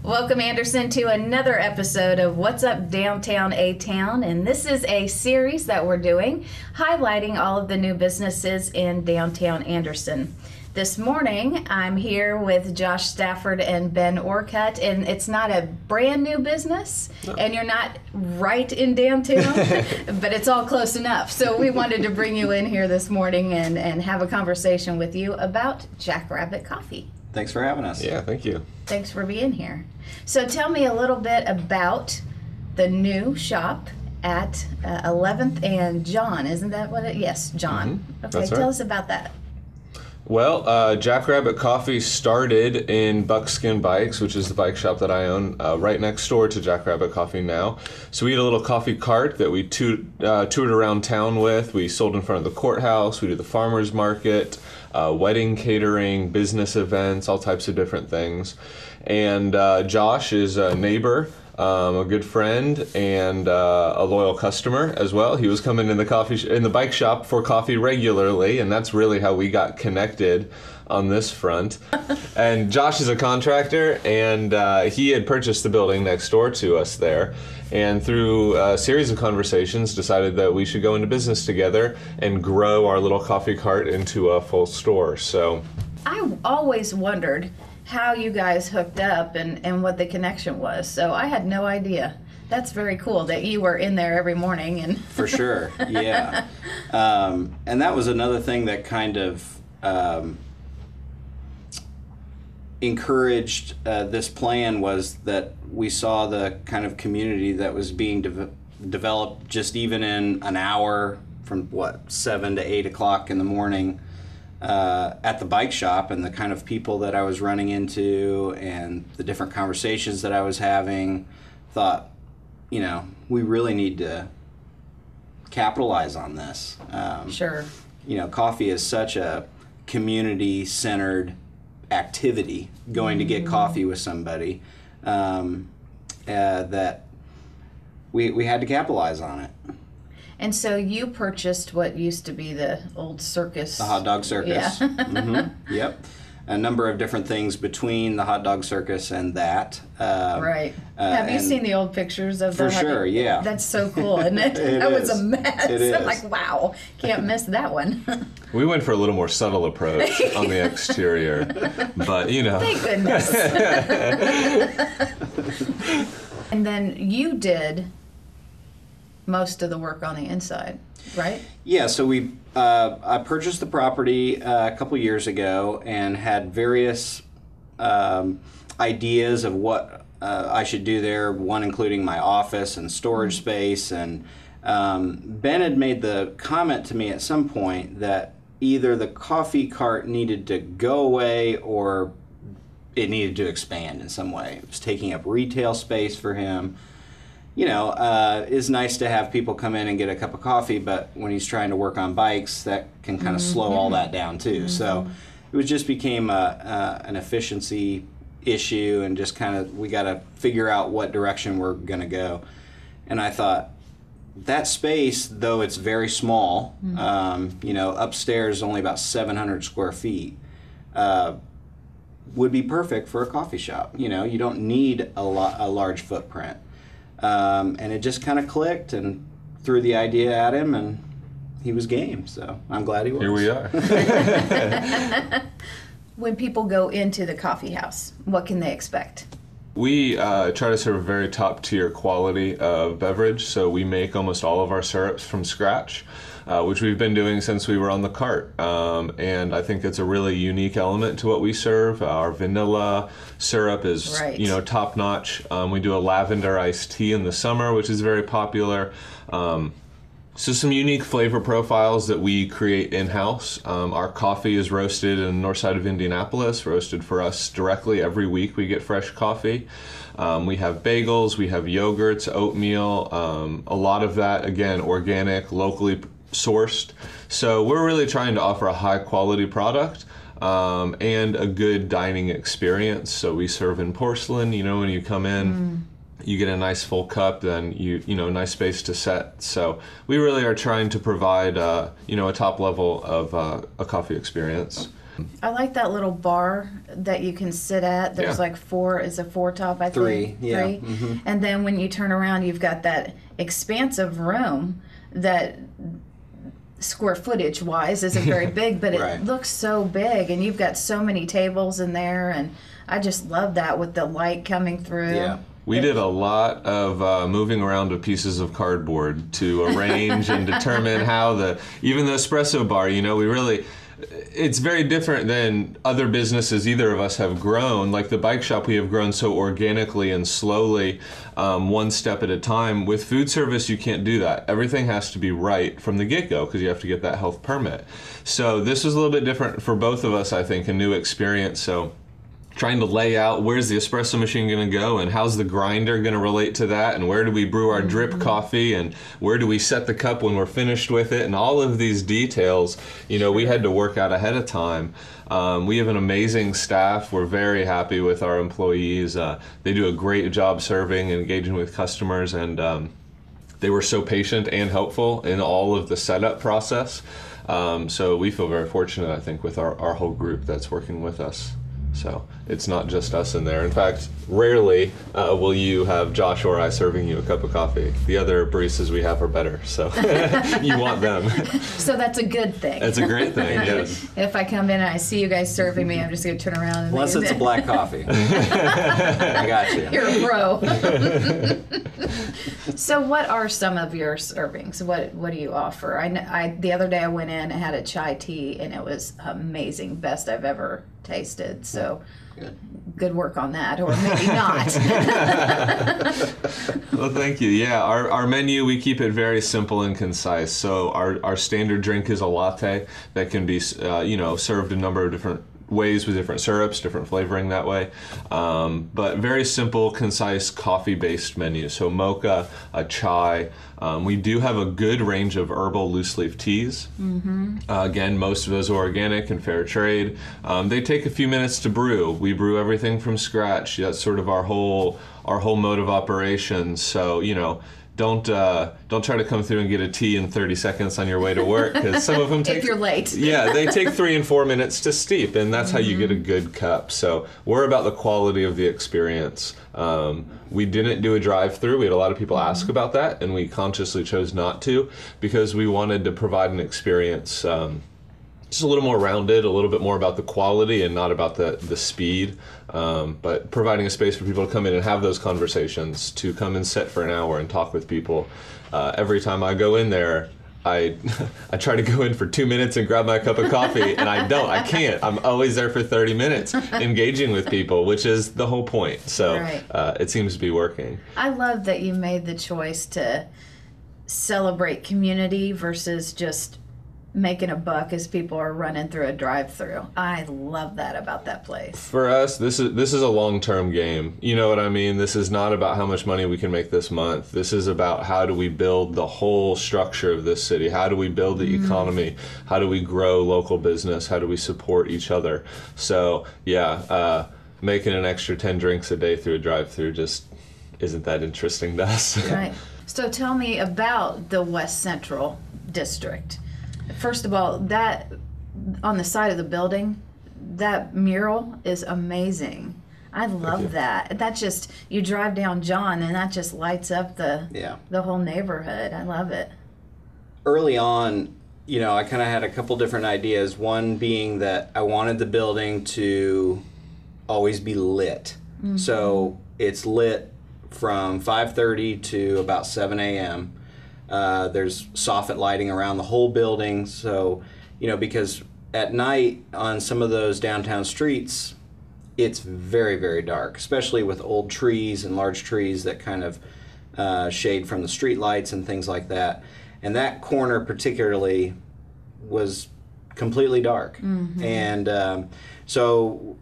Welcome, Anderson, to another episode of What's Up Downtown A-Town, and this is a series that we're doing highlighting all of the new businesses in downtown Anderson. This morning, I'm here with Josh Stafford and Ben Orcutt, and it's not a brand new business, and you're not right in downtown, but it's all close enough. So we wanted to bring you in here this morning and have a conversation with you about Jackrabbit Coffee. Thanks for having us. Yeah, thank you. Thanks for being here. So tell me a little bit about the new shop at 11th and John. Isn't that what it? Yes, John. Mm-hmm. Okay, That's tell right. us about that. Well, Jackrabbit Coffee started in Buckskin Bikes, which is the bike shop that I own, right next door to Jackrabbit Coffee now. So we had a little coffee cart that we toured around town with. We sold in front of the courthouse. We did the farmer's market, wedding catering, business events, all types of different things. And Josh is a neighbor, a good friend, and a loyal customer as well. He was coming in the bike shop for coffee regularly, and that's really how we got connected on this front. And Josh is a contractor, and he had purchased the building next door to us there, and through a series of conversations decided that we should go into business together and grow our little coffee cart into a full store. So I always wondered how you guys hooked up and what the connection was. So I had no idea. That's very cool that you were in there every morning. And For sure, yeah. And that was another thing that kind of encouraged this plan, was that we saw the kind of community that was being developed just even in an hour from 7 to 8 o'clock in the morning at the bike shop, and the kind of people that I was running into and the different conversations that I was having. Thought, we really need to capitalize on this. Sure. Coffee is such a community-centered activity, going to get coffee with somebody, that we had to capitalize on it. And so you purchased what used to be the old circus. The hot dog circus. Yeah. Mm-hmm. Yep. A number of different things between the hot dog circus and that. Right. Have you seen the old pictures of the For sure, yeah. That's so cool, isn't it? It That was is. a mess. It is. I'm like, wow, can't miss that one. we went for a little more subtle approach on the exterior, but Thank goodness. And then you did most of the work on the inside, right? Yeah, so I purchased the property a couple years ago and had various ideas of what I should do there, one including my office and storage space. And Ben had made the comment to me at some point that either the coffee cart needed to go away or it needed to expand in some way. It was taking up retail space for him. It's nice to have people come in and get a cup of coffee, but when he's trying to work on bikes, that can kind of slow all that down too. So it just became an efficiency issue, and just kind of, we got to figure out what direction we're going to go. And I thought, that space, though it's very small, upstairs only about 700 square feet, would be perfect for a coffee shop. You don't need a large footprint. And it just kind of clicked, and threw the idea at him, and he was game. So I'm glad he was. here we are. When people go into the coffee house, what can they expect? We try to serve a very top-tier quality of beverage, so we make almost all of our syrups from scratch, which we've been doing since we were on the cart. And I think it's a really unique element to what we serve. Our vanilla syrup is, Right. top-notch. We do a lavender iced tea in the summer, which is very popular. So some unique flavor profiles that we create in-house. Our coffee is roasted in the north side of Indianapolis, roasted for us directly. Every week we get fresh coffee. We have bagels, we have yogurts, oatmeal, a lot of that, again, organic, locally sourced. So we're really trying to offer a high quality product and a good dining experience. So we serve in porcelain, when you come in. You get a nice full cup, then a nice space to set. So we really are trying to provide a top level of a coffee experience. I like that little bar that you can sit at. There's Yeah. like four, is a four top, I Three, think? yeah. Three. Mhm. And then when you turn around, you've got that expansive room that square footage wise isn't very big, but it Right. looks so big, and you've got so many tables in there, and I just love that with the light coming through. Yeah. We did a lot of moving around of pieces of cardboard to arrange and determine how even the espresso bar, it's very different than other businesses either of us have grown. Like the bike shop, we have grown so organically and slowly, one step at a time. With food service, you can't do that. Everything has to be right from the get-go because you have to get that health permit. So this was a little bit different for both of us, I think, a new experience. So trying to lay out where's the espresso machine going to go and how's the grinder going to relate to that and where do we brew our drip coffee and where do we set the cup when we're finished with it, and all of these details, we had to work out ahead of time. We have an amazing staff. We're very happy with our employees. They do a great job serving and engaging with customers, and they were so patient and helpful in all of the setup process. So we feel very fortunate, I think, with our whole group that's working with us. So it's not just us in there. In fact, rarely will you have Josh or I serving you a cup of coffee. The other baristas we have are better, so you want them. So that's a good thing. That's a great thing, yes. If I come in and I see you guys serving me, I'm just going to turn around and Unless it's a black coffee. I got you. You're a pro. So what are some of your servings? What do you offer? I the other day I went in and had a chai tea, and it was amazing. Best I've ever tasted. So good work on that, or maybe not. Well, thank you. Yeah, our menu, we keep it very simple and concise. So our standard drink is a latte that can be served a number of different ways with different syrups, different flavoring that way. But very simple, concise, coffee-based menu. So mocha, a chai. We do have a good range of herbal loose leaf teas. Mm-hmm. Again, most of those are organic and fair trade. They take a few minutes to brew. We brew everything from scratch. That's sort of our whole mode of operation. So, don't try to come through and get a tea in 30 seconds on your way to work, because some of them take... If you're late. Yeah, they take 3 and 4 minutes to steep, and that's how you get a good cup. So we're about the quality of the experience. We didn't do a drive-through. We had a lot of people ask about that, and we consciously chose not to because we wanted to provide an experience just a little more rounded, a little bit more about the quality and not about the speed, but providing a space for people to come in and have those conversations, to come and sit for an hour and talk with people. Every time I go in there, I try to go in for 2 minutes and grab my cup of coffee, and I can't. I'm always there for 30 minutes engaging with people, which is the whole point. So Right. It seems to be working. I love that you made the choice to celebrate community versus just making a buck as people are running through a drive-through. I love that about that place. For us, this is a long-term game. You know what I mean? This is not about how much money we can make this month. This is about how do we build the whole structure of this city? How do we build the economy? How do we grow local business? How do we support each other? So, making an extra 10 drinks a day through a drive-through just isn't that interesting to us. Right. So tell me about the West Central District. First of all, that on the side of the building, that mural is amazing. I love that. That just, you drive down John and that just lights up the whole neighborhood. I love it. Early on, I kind of had a couple different ideas. One being that I wanted the building to always be lit. Mm-hmm. So it's lit from 5:30 to about 7 a.m. There's soffit lighting around the whole building, so because at night on some of those downtown streets it's very, very dark, especially with old trees and large trees that kind of shade from the street lights and things like that. And that corner particularly was completely dark. Mm-hmm. And so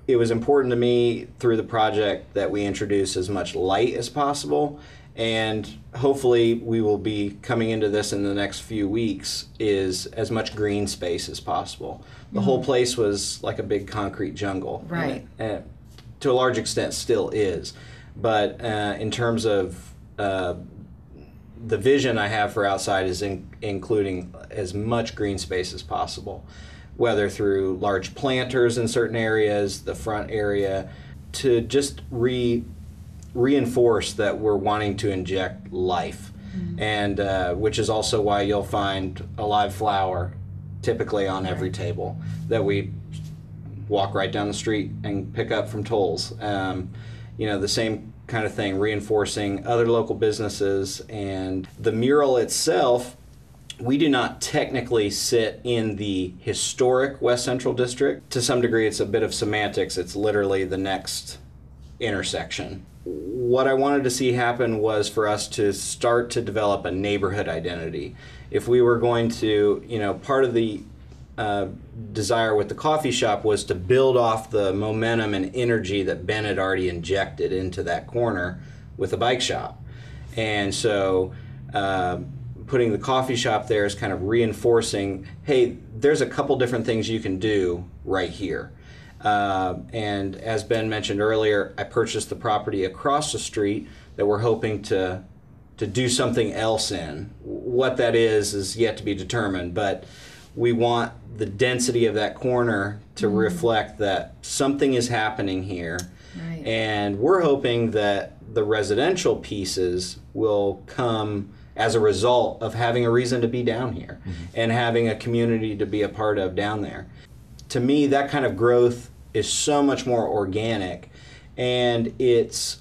it was important to me through the project that we introduce as much light as possible. And hopefully we will be coming into this in the next few weeks is as much green space as possible. The whole place was like a big concrete jungle. Right. And to a large extent still is. But in terms of the vision I have for outside is including as much green space as possible. whether through large planters in certain areas, the front area, to just reinforce that we're wanting to inject life. And which is also why you'll find a live flower typically on every table that we walk right down the street and pick up from tolls. The same kind of thing, reinforcing other local businesses. And the mural itself, we do not technically sit in the historic West Central District. To some degree, it's a bit of semantics. It's literally the next intersection. What I wanted to see happen was for us to start to develop a neighborhood identity. If we were going to, part of the desire with the coffee shop was to build off the momentum and energy that Ben had already injected into that corner with the bike shop. And so putting the coffee shop there is kind of reinforcing, hey, there's a couple different things you can do right here. And as Ben mentioned earlier, I purchased the property across the street that we're hoping to do something else in. What that is yet to be determined, but we want the density of that corner to reflect that something is happening here. Right. And we're hoping that the residential pieces will come as a result of having a reason to be down here and having a community to be a part of down there. To me, that kind of growth is so much more organic, and it's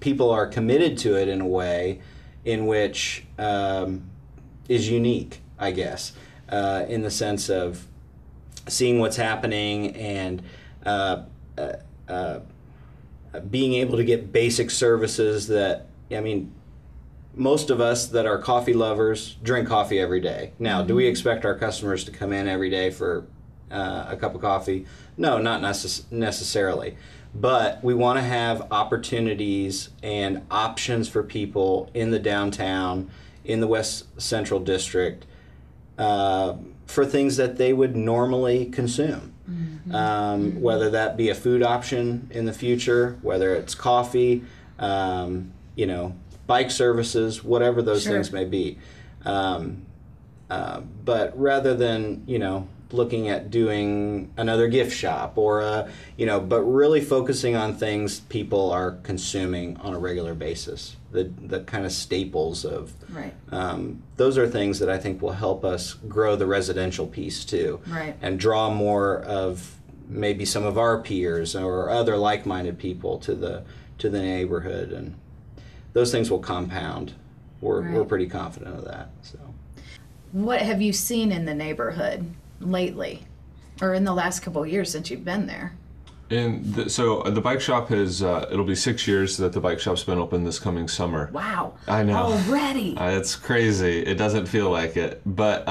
people are committed to it in a way in which is unique, I guess, in the sense of seeing what's happening and being able to get basic services that, most of us that are coffee lovers drink coffee every day. Now, do we expect our customers to come in every day for a cup of coffee? No, not necessarily. But we want to have opportunities and options for people in the downtown, in the West Central District, for things that they would normally consume. Whether that be a food option in the future, whether it's coffee, bike services, whatever those things may be. But rather than, looking at doing another gift shop or, but really focusing on things people are consuming on a regular basis, the kind of staples of, those are things that I think will help us grow the residential piece too. And draw more of maybe some of our peers or other like-minded people to the neighborhood, and those things will compound. We're pretty confident of that. So, what have you seen in the neighborhood lately, or in the last couple of years since you've been there? So the bike shop has, it'll be 6 years that the bike shop's been open this coming summer. Wow. I know. Already. It's crazy. It doesn't feel like it. But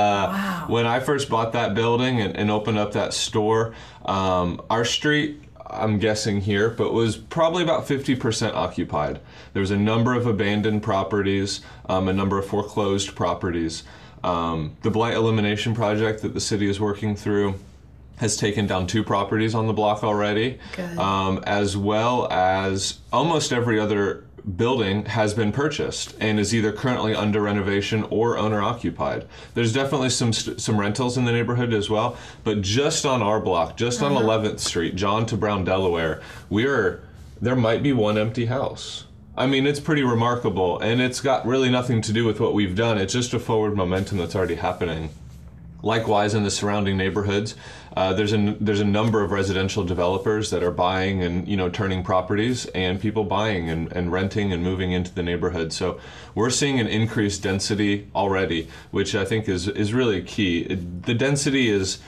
when I first bought that building and opened up that store, our street, I'm guessing here, but was probably about 50% occupied. There was a number of abandoned properties, a number of foreclosed properties. The blight elimination project that the city is working through has taken down 2 properties on the block already, as well as almost every other building has been purchased and is either currently under renovation or owner occupied. There's definitely some rentals in the neighborhood as well, but just on our block, just on 11th Street, John to Brown, Delaware, there might be one empty house. It's pretty remarkable, and it's got really nothing to do with what we've done. It's just a forward momentum that's already happening. Likewise, in the surrounding neighborhoods, there's a number of residential developers that are buying and turning properties, and people buying and renting and moving into the neighborhood. So we're seeing an increased density already, which I think is really key. The density is.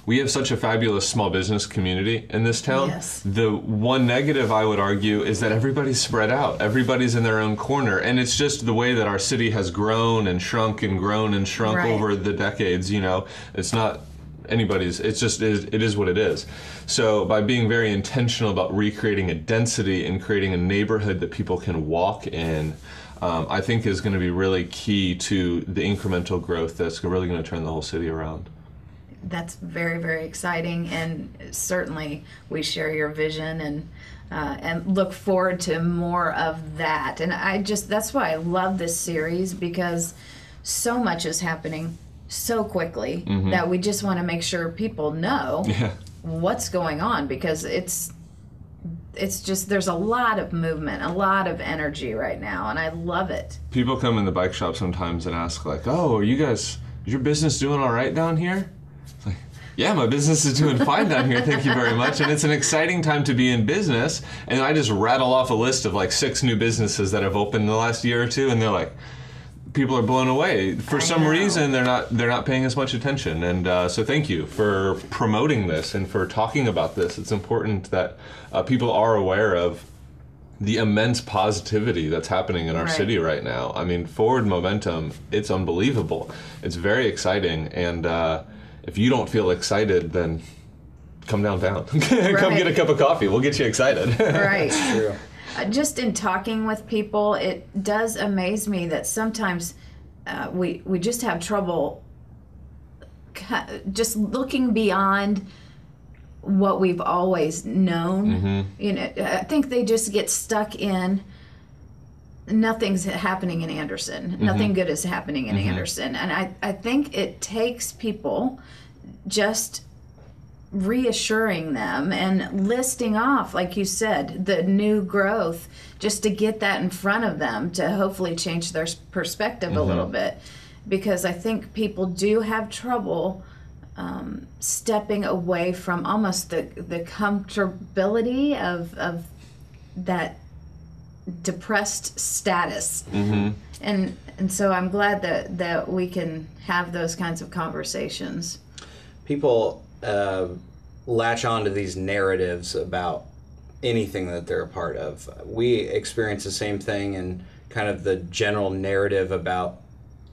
We have such a fabulous small business community in this town. Yes. The one negative, I would argue, is that everybody's spread out. Everybody's in their own corner. And it's just the way that our city has grown and shrunk over the decades. It's not anybody's, it is what it is. So by being very intentional about recreating a density and creating a neighborhood that people can walk in, I think is going to be really key to the incremental growth that's really going to turn the whole city around. That's very, very exciting, and certainly we share your vision and look forward to more of that. And that's why I love this series, because so much is happening so quickly that we just want to make sure people know what's going on, because it's just, there's a lot of movement, a lot of energy right now, and I love it. People come in the bike shop sometimes and ask like, oh, is your business doing all right down here? It's like, yeah, my business is doing fine down here, thank you very much. And it's an exciting time to be in business. And I just rattle off a list of like 6 new businesses that have opened in the last year or two, and they're like, people are blown away. For some reason, they're not paying as much attention. And so thank you for promoting this and for talking about this. It's important that people are aware of the immense positivity that's happening in our city right now. I mean, forward momentum, it's unbelievable. It's very exciting. And if you don't feel excited, then come downtown. Come get a cup of coffee. We'll get you excited. Right. True. Just in talking with people, it does amaze me that sometimes we just have trouble just looking beyond what we've always known. You know, I think they just get stuck in nothing's happening in Anderson. Nothing good is happening in Anderson. And I think it takes people just reassuring them and listing off, like you said, the new growth, just to get that in front of them to hopefully change their perspective a little bit. Because I think people do have trouble stepping away from almost the comfortability of that depressed status. And so I'm glad that we can have those kinds of conversations. People latch on to these narratives about anything that they're a part of. We experience the same thing in kind of the general narrative about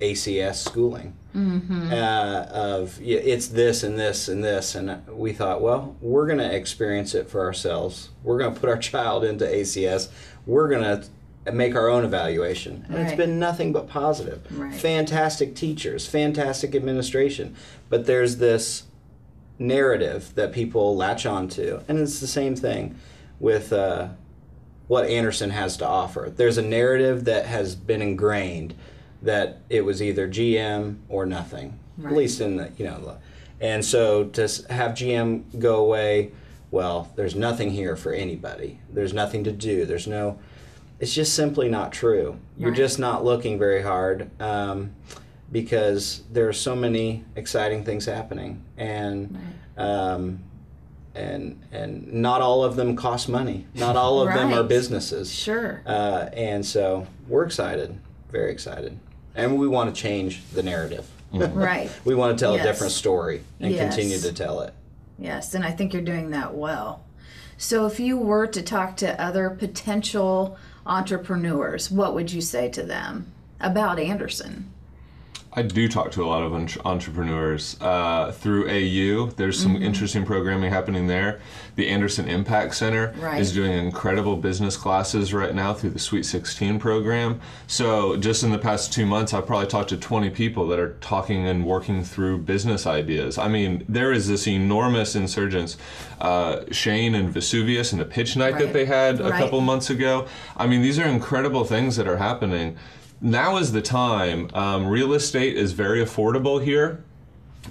ACS schooling. Of it's this and this and this, and we thought, well, we're going to experience it for ourselves. We're going to put our child into ACS. We're going to make our own evaluation, and it's been nothing but positive. Fantastic teachers, fantastic administration, but there's this narrative that people latch onto, and it's the same thing with what Anderson has to offer. There's a narrative that has been ingrained that it was either GM or nothing, at least in the and so to have GM go away, well, there's nothing here for anybody. There's nothing to do. It's just simply not true. You're just not looking very hard. Because there are so many exciting things happening, and and not all of them cost money. Not all of them are businesses. And so we're excited, very excited, and we want to change the narrative. We want to tell a different story and continue to tell it. Yes, and I think you're doing that well. So if you were to talk to other potential entrepreneurs, what would you say to them about Anderson? I do talk to a lot of entrepreneurs through AU. There's some interesting programming happening there. The Anderson Impact Center is doing incredible business classes right now through the Sweet 16 program. So just in the past 2 months, I've probably talked to 20 people that are talking and working through business ideas. I mean, there is this enormous insurgence. Shane and Vesuvius and the pitch night that they had a couple months ago. I mean, these are incredible things that are happening. Now is the time. Real estate is very affordable here.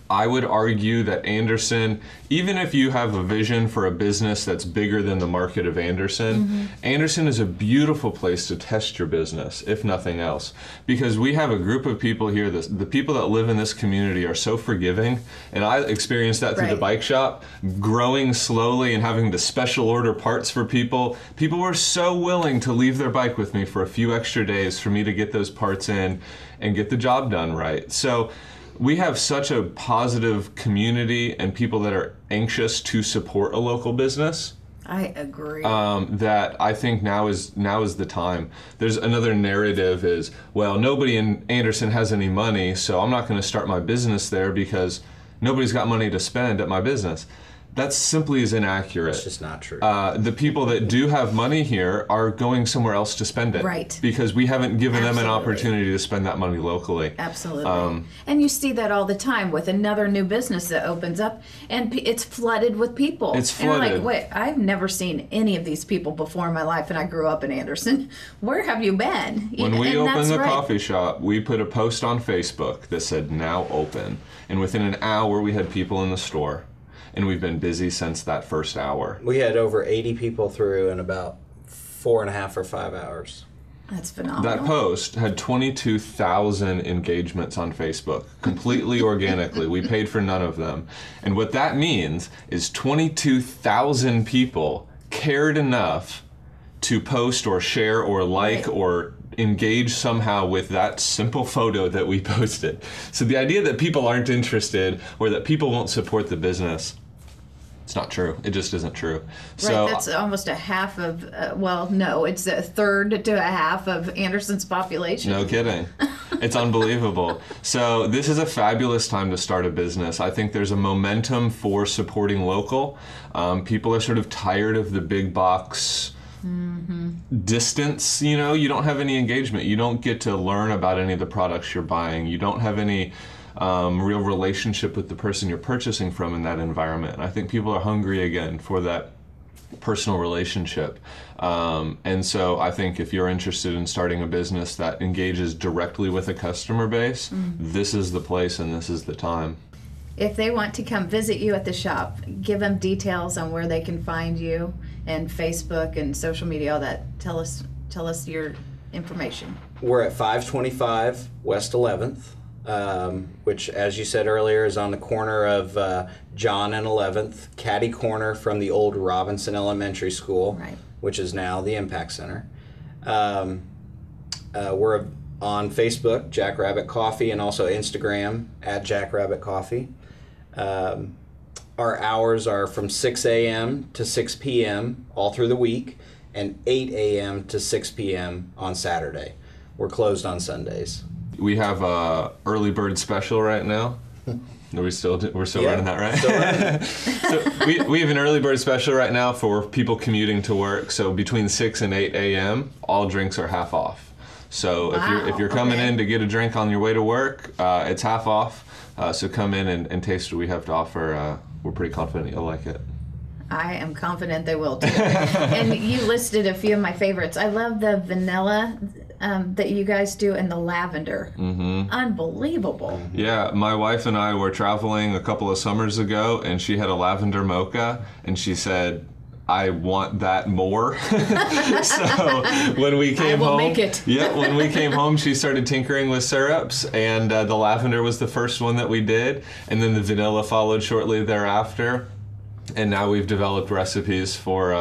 I would argue that Anderson, even if you have a vision for a business that's bigger than the market of Anderson, Anderson is a beautiful place to test your business, if nothing else. Because we have a group of people here, the people that live in this community are so forgiving, and I experienced that through the bike shop, growing slowly and having to special order parts for people. People were so willing to leave their bike with me for a few extra days for me to get those parts in and get the job done right. So we have such a positive community and people that are anxious to support a local business. I agree. That I think now is the time. There's another narrative is, well, nobody in Anderson has any money, so I'm not going to start my business there because nobody's got money to spend at my business. That simply is inaccurate. It's just not true. The people that do have money here are going somewhere else to spend it. Right. Because we haven't given them an Absolutely. opportunity to spend that money locally. Absolutely. And you see that all the time with another new business that opens up, and it's flooded with people. It's And you're flooded. like, wait, I've never seen any of these people before in my life, and I grew up in Anderson. Where have you been? When we And opened that's the right. coffee shop, we put a post on Facebook that said, now open. And within an hour, we had people in the store. And we've been busy since that first hour. We had over 80 people through in about 4.5 or 5 hours. That's phenomenal. That post had 22,000 engagements on Facebook, completely organically. We paid for none of them. And what that means is 22,000 people cared enough to post or share or like Right. or engage somehow with that simple photo that we posted. So the idea that people aren't interested or that people won't support the business, it's not true. It just isn't true. So Right, that's almost a half of, well, no, it's a third to a half of Anderson's population. no kidding. It's unbelievable. So this is a fabulous time to start a business. I think there's a momentum for supporting local. People are sort of tired of the big box distance. You know, you don't have any engagement. You don't get to learn about any of the products you're buying. You don't have any real relationship with the person you're purchasing from in that environment. I think people are hungry again for that personal relationship. And so I think if you're interested in starting a business that engages directly with a customer base, this is the place and this is the time. If they want to come visit you at the shop, give them details on where they can find you and Facebook and social media, all that. Tell us your information. We're at 525 West 11th, which, as you said earlier, is on the corner of John and 11th, catty corner from the old Robinson Elementary School, Right. which is now the Impact Center. We're on Facebook, Jackrabbit Coffee, and also Instagram at Jackrabbit Coffee. Our hours are from 6 a.m. to 6 p.m. all through the week, and 8 a.m. to 6 p.m. on Saturday. We're closed on Sundays. We have a early bird special right now. We're still Yeah, running that, right? still running. So we have an early bird special right now for people commuting to work. So between 6 and 8 a.m., all drinks are half off. So if you're coming in to get a drink on your way to work, it's half off. So come in and taste what we have to offer. We're pretty confident you'll like it. I am confident they will too. And you listed a few of my favorites. I love the vanilla that you guys do and the lavender. Unbelievable. Yeah, my wife and I were traveling a couple of summers ago, and she had a lavender mocha, and she said, I want that more. So when we came home, make it. Yeah, when we came home, she started tinkering with syrups, and the lavender was the first one that we did, and then the vanilla followed shortly thereafter. And now we've developed recipes for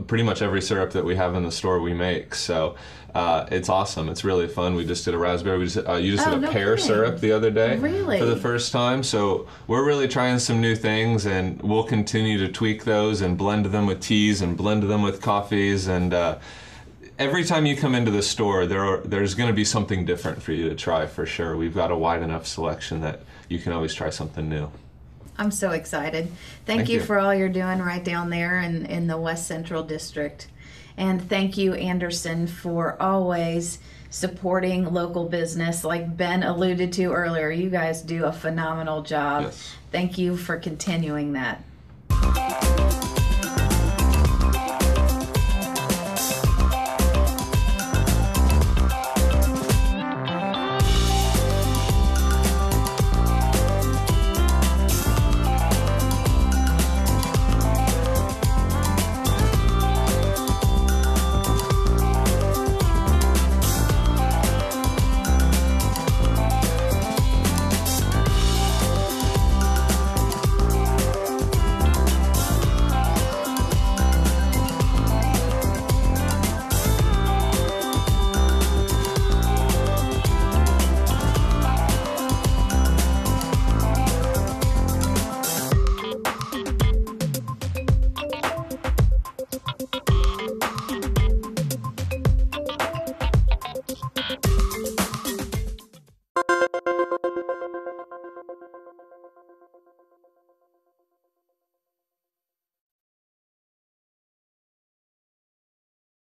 pretty much every syrup that we have in the store we make. So it's awesome. It's really fun. We just did a raspberry. You just did a no pear kidding. syrup the other day Really? for the first time. So we're really trying some new things, and we'll continue to tweak those and blend them with teas and blend them with coffees. And every time you come into the store, there's going to be something different for you to try for sure. We've got a wide enough selection that you can always try something new. I'm so excited. Thank you for all you're doing right down there in the West Central District. And thank you, Anderson, for always supporting local business. Like Ben alluded to earlier, you guys do a phenomenal job. Yes. Thank you for continuing that.